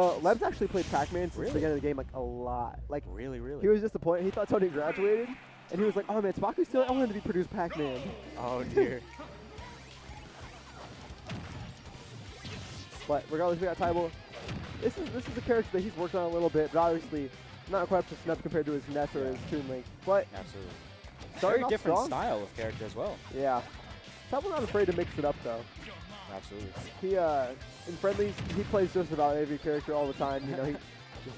Well, Leb's actually played Pacman since the beginning of the game like a lot. Like Really? he was disappointed. He thought Tony graduated, and he was like, "Oh man, Spaku's still. I wanted to be produced Pacman." Oh dear. But regardless, we got Tybol. This is a character that he's worked on a little bit, but obviously not quite up to snuff compared to his Ness or his Toon Link. But Absolutely. starting Very off different strong. style of character as well. Yeah. Tybol's not afraid to mix it up though. Absolutely. He in friendlies he plays just about every character all the time. You know, he's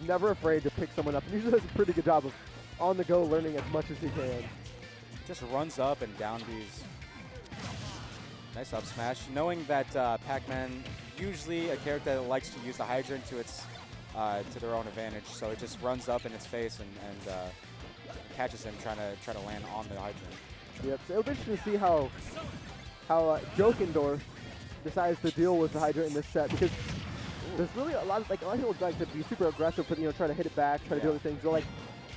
never afraid to pick someone up. And usually does a pretty good job of on the go learning as much as he can. Just runs up and down these. Nice up smash. Knowing that Pacman usually a character that likes to use the hydrant to its to their own advantage, so it just runs up in its face and catches him trying to land on the hydrant. Yep. So it'll be interesting to see how Jokendorf decides to deal with the hydrant in this set, because there's really a lot of people like to be super aggressive, but try to hit it back, try to do other things. So like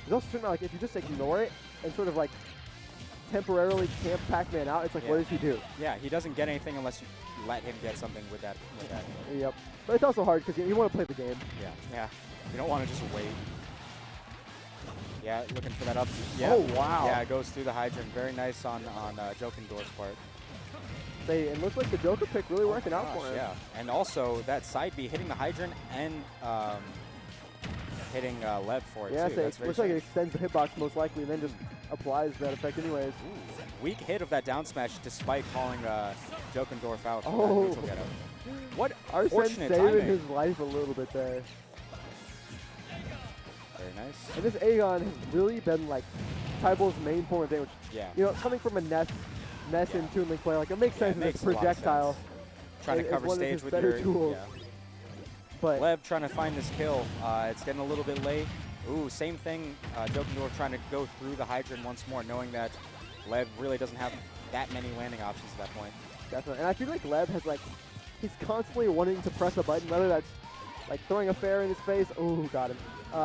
there's also something like if you just ignore it and sort of like temporarily camp Pacman out, it's like what does he do? Yeah, he doesn't get anything unless you let him get something with that. Yep. But it's also hard because you want to play the game. Yeah. You don't want to just wait. Yeah, looking for that up. Yeah. Oh wow. Yeah, it goes through the hydrant. Very nice on Jokendorf's part. It looks like the Joker pick really working out for him. Yeah, and also that side B hitting the hydrant and hitting Lev for it yeah, too. so it looks like it extends the hitbox most likely, and then just applies that effect anyways. Ooh, weak hit of that down smash despite calling Jokendorf out for Oh. that neutral getup. What Arsene fortunate saving timing. his life a little bit there. Very nice. And this Aegon has really been like Tybol's main form of damage. Yeah. Coming from a Ness and Toon Link player, like it makes sense it as makes a a lot of projectile. sense. Trying to It's cover one of stage his with better your tools. Yeah. But Lev trying to find this kill. It's getting a little bit late. Ooh, same thing. Jokendorf trying to go through the hydrant once more, knowing that Lev really doesn't have that many landing options at that point. definitely, and I feel like Lev has he's constantly wanting to press a button, whether that's like throwing a fair in his face. Oh, got him.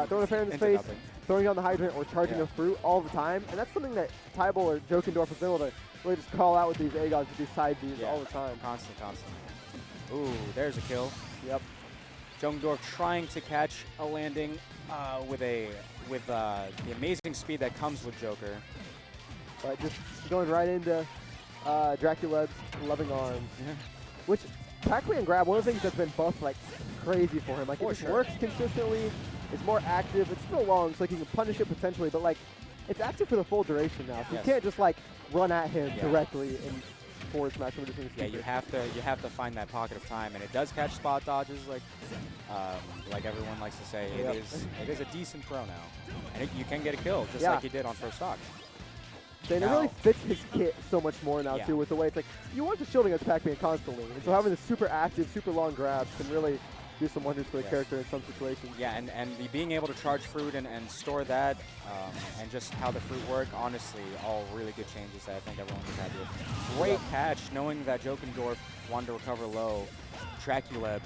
Throwing a fair in his Into face, nothing. throwing down the hydrant, or charging a fruit all the time, and that's something that Tybol or Jokendorf has been able to really just call out with these Aegons, with these side Bs all the time. Constant. Ooh, there's a kill. Yep. Jokendorf trying to catch a landing with the amazing speed that comes with Joker. But just going right into Dracula's loving arms, which Pacman grab, one of the things that's been buffed like crazy for him. Like it just works consistently. It's more active. It's still long, so like you can punish it potentially, but like it's active for the full duration now. So you can't just like run at him directly and forward smash him. Yeah, you have to find that pocket of time, and it does catch spot dodges like everyone likes to say. It is a decent throw now, and you can get a kill just like you did on first stock. And it really fits his kit so much more now too, with the way it's like you want to shield against Pacman constantly, and so having the super active, super long grabs can really do some wonders for the character in some situations. Yeah, and being able to charge fruit and store that, and just how the fruit work, honestly, all really good changes that I think everyone was happy with. Great catch, knowing that Jokendorf wanted to recover low. Draculeb.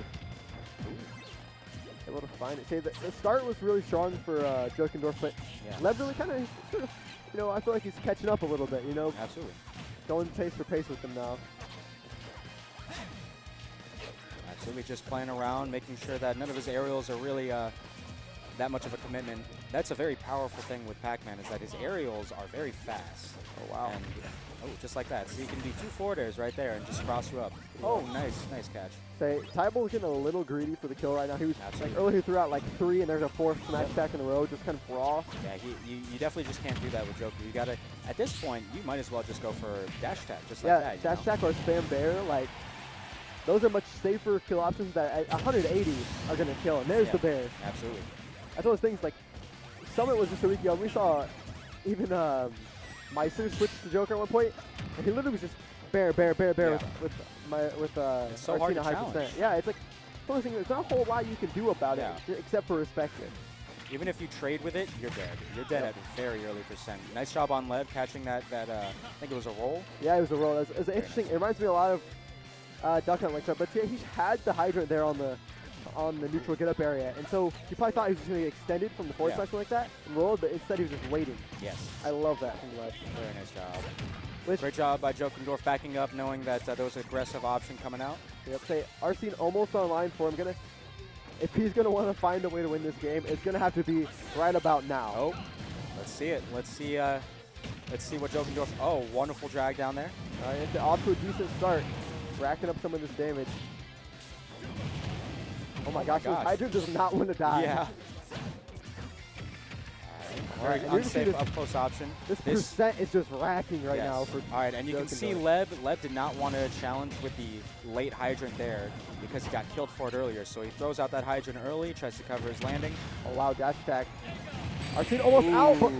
Able to find it. The start was really strong for Jokendorf, but Lev really kind of sort of, I feel like he's catching up a little bit, Absolutely. Going pace for pace with him now. Absolutely, just playing around, making sure that none of his aerials are really that much of a commitment. That's a very powerful thing with Pacman, is that his aerials are very fast. Oh, wow. And, just like that. So you can do 2 forward airs right there and just cross you up. Oh, nice catch. Tybol's getting a little greedy for the kill right now. He was earlier he threw out 3, and there's a 4th smash attack in a row, just kind of raw. Yeah, you definitely just can't do that with Joker. You gotta, at this point, you might as well just go for dash attack, just like that. Dash attack or spam bear, those are much safer kill options that at 180 are gonna kill. And there's the bear. Absolutely. That's one of those things. Summit was just a week ago. We saw even Meister switch to Joker at one point, and he literally was just bear with it's so hard to high challenge. percent. Yeah, it's like one of those things. There's not a whole lot you can do about it except for respect it. Even if you trade with it, you're dead. You're dead at a very early percent. Nice job on Lev catching that. I think it was a roll. Yeah, it was a roll. It was interesting. Nice. It reminds me a lot of Duck Hunt like that, but he had the hydrant there on the neutral get up area, and so you probably thought he was just going to get extended from the forward smash like that and rolled, but instead he was just waiting. Yes. I love that from Lev. Very nice job. Great job by Jokendorf backing up, knowing that there was an aggressive option coming out. Yep. Arsene almost online for him. if he's going to want to find a way to win this game, it's going to have to be right about now. Oh, let's see it. Let's see what Jokendorf. Oh, wonderful drag down there. All right, it's off to a decent start, racking up some of this damage. Oh my gosh, this Hydra does not want to die. Yeah. Very unsafe up-close option. This percent is just racking right now for all right, and you can see Leb did not want to challenge with the late hydrant there because he got killed for it earlier. So he throws out that hydrant early, tries to cover his landing. Oh wow, dash attack. Arsene almost out, but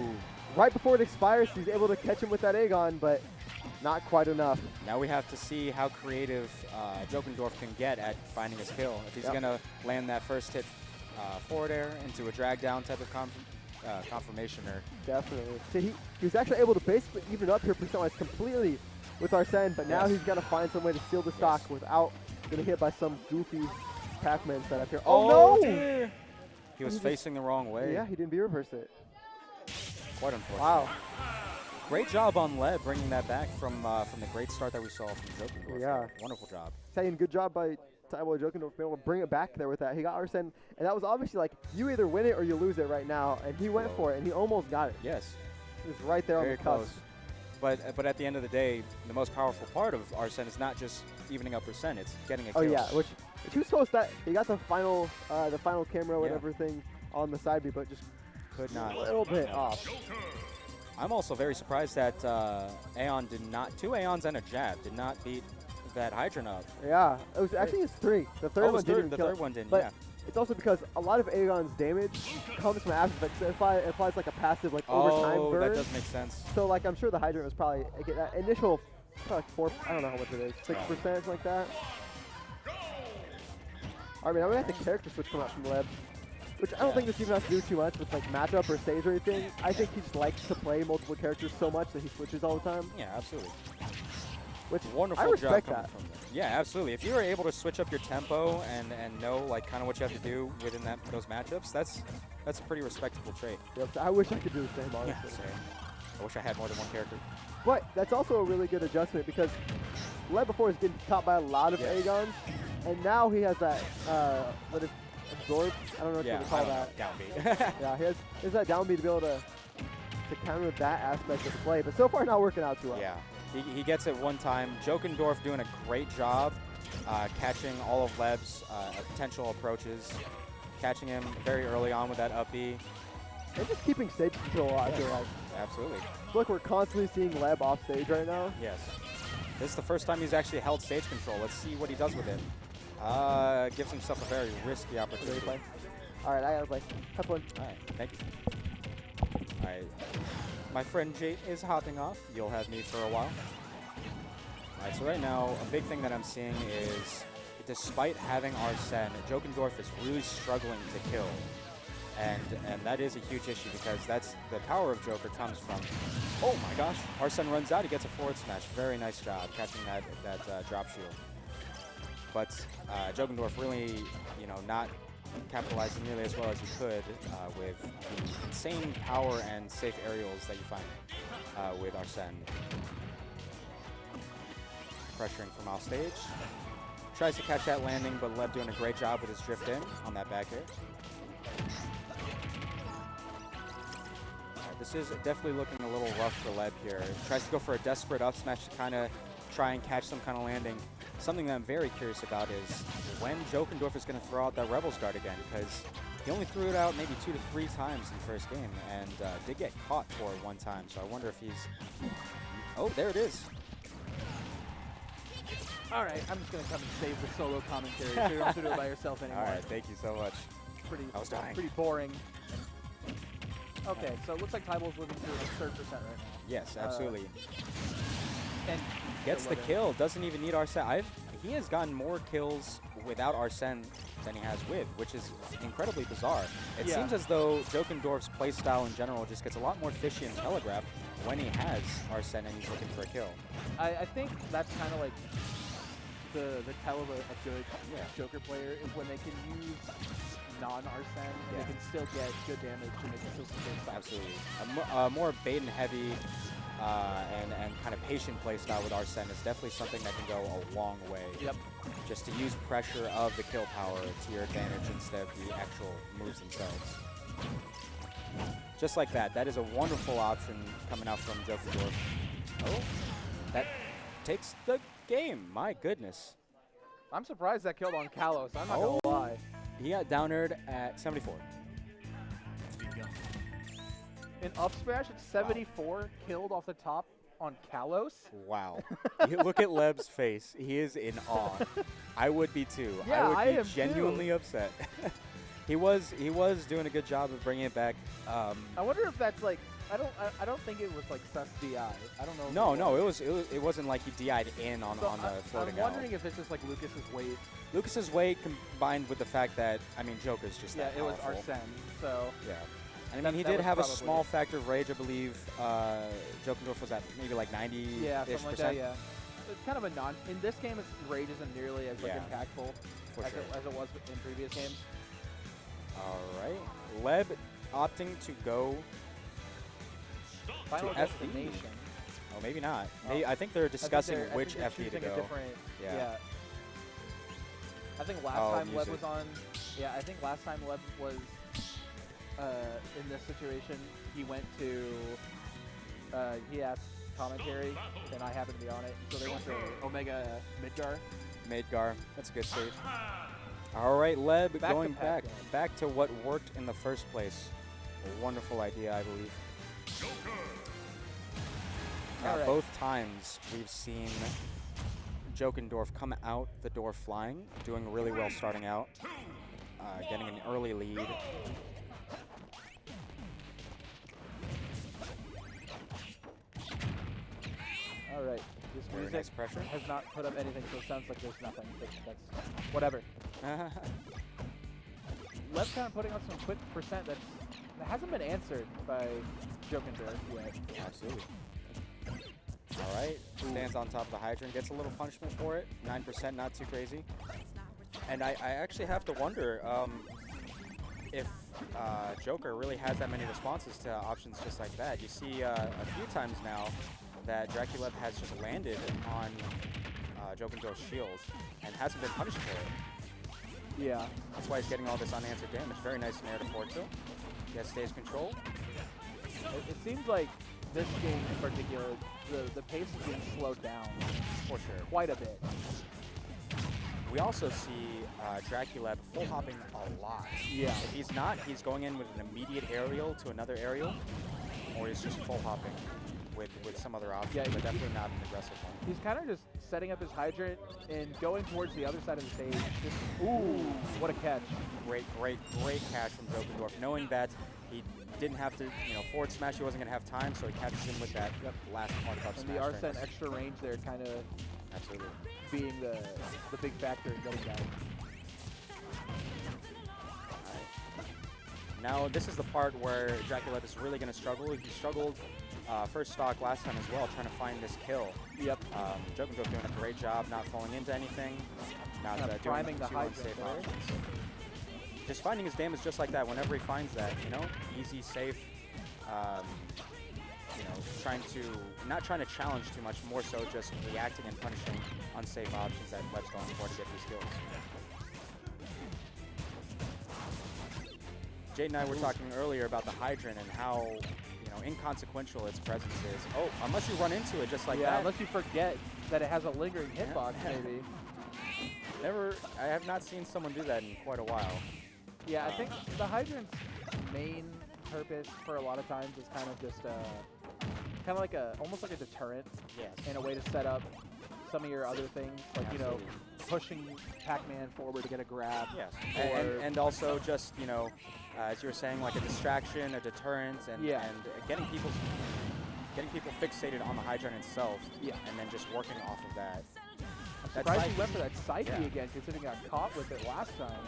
right before it expires, he's able to catch him with that Aegon, but not quite enough. Now we have to see how creative Jokendorf can get at finding his kill. If he's going to land that first hit forward air into a drag down type of confirmation or definitely. So he was actually able to basically even up here percent-wise completely with Arsene, but now he's got to find some way to steal the stock without getting hit by some goofy Pacman setup here. Oh, no! Dear. He was facing the wrong way. Yeah, he didn't reverse it. Quite unfortunate. Wow. Great job on Leb bringing that back from the great start that we saw from Jokendorf. Yeah. Wonderful job. Saying good job by Tybol Jokendorf being able to bring it back there with that. He got Arsene, and that was obviously like, you either win it or you lose it right now, and he went for it, and he almost got it. Yes. He was right there on the cusp. But at the end of the day, the most powerful part of Arsene is not just evening up percent, it's getting a kill. Oh yeah, which he was supposed that he got the final camera and everything on the side B, but just could not. A little bit off. I'm also very surprised that Aeon did not, 2 Aeons and a jab did not beat that Hydrant up. Yeah, it was actually it's 3. The third one didn't The third one didn't, but it's also because a lot of Aegon's damage comes from after effects. So it applies like a passive overtime burn. Oh, that does make sense. So like I'm sure the Hydrant was probably that initial like 4, I don't know how much it is, 6%, something like that. I mean, I'm gonna have the character switch come out from Leb, which I don't think this even has to do too much with like matchup or stage or anything. I think he just likes to play multiple characters so much that he switches all the time. Yeah, absolutely. Which wonderful I respect job that. From them. Yeah, absolutely. If you are able to switch up your tempo and know like kind of what you have to do within those matchups, that's a pretty respectable trait. Yep, so I wish I could do the same, honestly. Yeah, I wish I had more than one character. But that's also a really good adjustment because Leb before is getting caught by a lot of Aegons, and now he has that what is absorb? I don't know what you call that. Down B. Yeah, he has that down B to be able to counter that aspect of the play, but so far not working out too well. Yeah. He gets it one time. Jokendorf doing a great job catching all of Leb's potential approaches, catching him very early on with that up B. And just keeping stage control, I feel like. Absolutely. I feel like we're constantly seeing Leb off stage right now. Yes. This is the first time he's actually held stage control. Let's see what he does with it. Gives himself a very risky opportunity. All right, I gotta play. Have fun. All right, thank you. All right. My friend Jate is hopping off. You'll have me for a while. All right, so right now, a big thing that I'm seeing is, despite having Arsene, Jokendorf is really struggling to kill. And that is a huge issue because that's the power of Joker comes from, oh my gosh, Arsene runs out, he gets a forward smash. Very nice job catching that drop shield. But Jokendorf really, not capitalizing nearly as well as he could with the insane power and safe aerials that you find with Arsene. Pressuring from off stage. Tries to catch that landing, but Leb doing a great job with his drift in on that back air. This is definitely looking a little rough for Leb here. Tries to go for a desperate up smash to kind of try and catch some kind of landing. Something that I'm very curious about is when Jokendorf is going to throw out that Rebels Guard again, because he only threw it out maybe 2 to 3 times in the first game and did get caught for it one time. So I wonder if he's... Oh, there it is. All right, I'm just going to come and save the solo commentary. So you don't have to do it by yourself anymore. All right, thank you so much. Pretty boring. Okay, so it looks like Tybol's living through an absurd percent right now. Yes, absolutely. And gets the kill, doesn't even need Arsene. He has gotten more kills without Arsene than he has with, which is incredibly bizarre. It seems as though Jokendorf's playstyle in general just gets a lot more fishy and telegraphed when he has Arsene and he's looking for a kill. I think that's kind of like the tell of a good Joker player is when they can use non-Arsene, they can still get good damage and they can still sustain stocks. Absolutely. A more bait and heavy and kind of patient play style with Arsene is definitely something that can go a long way. Yep. Just to use pressure of the kill power to your advantage instead of the actual moves themselves. Just like that. That is a wonderful option coming out from Jokendorf. Oh, that takes the game. My goodness. I'm surprised that killed on Kalos. I'm not going to lie. He got downered at 74. In up smash at 74, killed off the top on Kalos. Wow. You look at Leb's face. He is in awe. I would be too. Yeah, I I would am be genuinely upset. He was doing a good job of bringing it back. I wonder if that's like I don't think it was like sus DI. I don't know. No, it wasn't like he DI'd in on So the floating I'm wondering if it's just like Lucas's weight. Lucas's weight combined with the fact that Joker's just Yeah, that it was powerful. Arsene. So Yeah. And I mean, he that did was have a probably small it. factor of rage, I believe. Jokendorf was at maybe like 90-ish yeah, something like that. percent. Yeah. It's kind of a non. In this game, rage isn't nearly as like Yeah, impactful for as, sure. as it was in previous games. All right. Leb opting to go Final FD. destination. Oh, maybe not. Oh. Maybe, I think they're discussing I think which they're FD to choosing go. a different. Yeah. Yeah. I think last Oh, time Leb music. was on. Yeah, I think last time Leb was in this situation. He went to. He asked commentary, and I happened to be on it. So they went to Omega Midgar. Midgar. That's a good save. All right, Leb Back to going back. Pacman. Back to what worked in the first place. A wonderful idea, I believe. Now, All right. both times we've seen Jokendorf come out the door flying, doing really well starting out, getting an early lead. All right. This Very music nice pressure. has not put up anything, so it sounds like there's nothing. But that's whatever. Leb's kind of putting on some quick percent that hasn't been answered by Jokendorf yet. Absolutely. All right, stands on top of the hydrant, gets a little punishment for it. 9%, not too crazy. And I actually have to wonder if Joker really has that many responses to options just like that. You see a few times now that Dracula has just landed on Jokendorf's shield and hasn't been punished for it. Yeah. That's why he's getting all this unanswered damage. Very nice nair to forward tilt. Gets stage control. It seems like this game in particular, the pace is being slowed down For sure. quite a bit. We also see Dracula full hopping a lot. Yeah. If he's not, he's going in with an immediate aerial to another aerial, or he's just full hopping with some other option, Yeah, but definitely not an aggressive one. He's kind of just setting up his hydrant and going towards the other side of the stage. Just, ooh, what a catch. Great catch from Jokendorf, knowing that he didn't have to, forward smash, he wasn't going to have time, so he catches him with that last part up And smash. the very Arsene nice. extra range there kind of Absolutely. being the big factor in getting that. Now, this is the part where Dracula is really going to struggle. He struggled first stock last time as well, trying to find this kill. Yep. Jokendorf doing a great job not falling into anything. Not Kind of priming doing the two hydrant unsafe there. options. Just finding his damage just like that whenever he finds that, easy, safe. Not trying to challenge too much, more so just reacting and punishing unsafe options that Leb's going for to get these kills. Jade and I were talking earlier about the hydrant and how, inconsequential its presence is. Oh, unless you run into it just like Yeah, that. unless you forget that it has a lingering hitbox, maybe. I have not seen someone do that in quite a while. Yeah, I think the hydrant's main purpose for a lot of times is kind of just almost like a deterrent Yes. and a way to set up some of your other things, like Absolutely. pushing Pacman forward to get a grab. Yes. Or And also just, as you were saying, like a distraction, a deterrent, and getting people fixated on the hydrant itself. Yeah. And then just working off of that. I'm That surprised Psyche- he went for that Psyche Yeah. again, considering he got caught with it last time.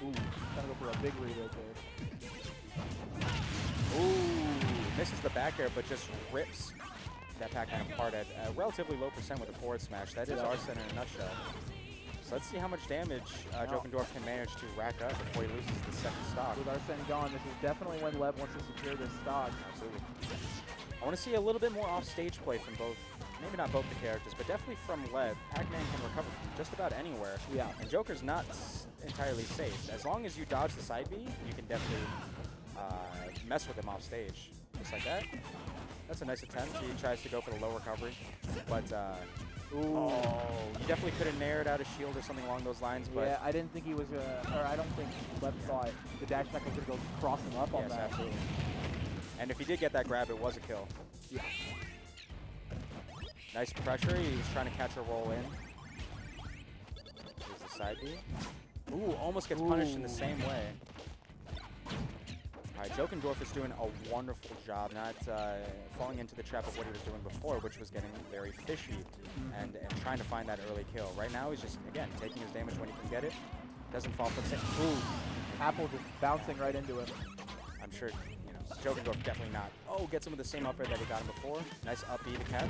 Ooh, trying to go for a big read right there. Ooh, misses the back air, but just rips that Pacman apart at a relatively low percent with a forward smash. That is Yeah. Arsene in a nutshell. So let's see how much damage Jokendorf can manage to rack up before he loses the second stock. With Arsene gone, this is definitely when Lev wants to secure this stock. Absolutely. I want to see a little bit more off-stage play from both, maybe not both the characters, but definitely from Lev. Pacman can recover from just about anywhere. Yeah. And Joker's not entirely safe. As long as you dodge the side B, you can definitely mess with him off-stage. Just like that. That's a nice attempt. He tries to go for the low recovery. But, ooh, you definitely could have nared out a shield or something along those lines. But Yeah, I didn't think he was or I don't think Lev thought the dash attack was going to go cross him up on yes, that. absolutely. And if he did get that grab, it was a kill. Yeah. Nice pressure. He's trying to catch a roll in. Here's the side B. Ooh, almost gets punished in the same way. All right, Jokendorf is doing a wonderful job, not falling into the trap of what he was doing before, which was getting very fishy and trying to find that early kill. Right now, he's just, again, taking his damage when he can get it. Doesn't fall for the same. Ooh, Apple just bouncing right into him. I'm sure, you know, Jokendorf definitely not. Oh, gets him with the same up air that he got him before. Nice up B to catch.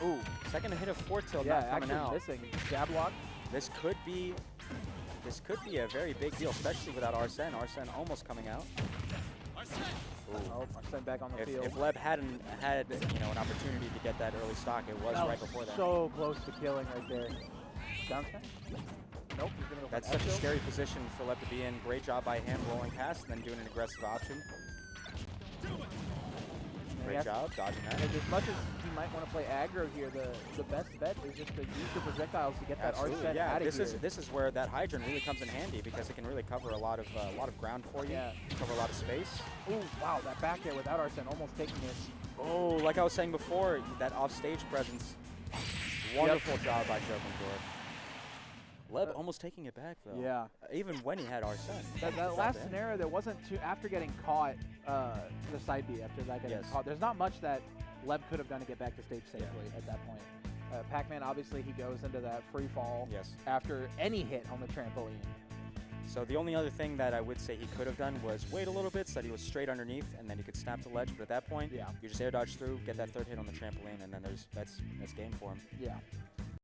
Ooh, second hit of forward tilt not coming out. Missing. Jab lock. This could be a very big deal, especially without Arsene. Arsene almost coming out. Ooh. Oh, Arsene back on the field. If Leb hadn't had an opportunity to get that early stock, it was right before that. So close to killing right there. Down smash? Nope. He's gonna go That's for such a F-tilt. scary position for Leb to be in. Great job by him rolling past and then doing an aggressive option. Great job dodging that. And as much as he might want to play aggro here, the best bet is just to use the projectiles to get that Arsene out of here. This is where that hydrant really comes in handy because it can really cover a lot of ground for you. Yeah. Cover a lot of space. Ooh, wow, that back there without Arsene almost taking it. Oh, like I was saying before, that off-stage presence. Wonderful job by Jokendorf. Leb almost taking it back though. Yeah. Even when he had Arsene. That last scenario, there wasn't too, after getting caught, the side B, after that getting caught, there's not much that Leb could have done to get back to stage safely at that point. Pacman, obviously, he goes into that free fall after any hit on the trampoline. So the only other thing that I would say he could have done was wait a little bit so that he was straight underneath, and then he could snap the ledge. But at that point, you just air dodge through, get that third hit on the trampoline, and then that's game for him. Yeah.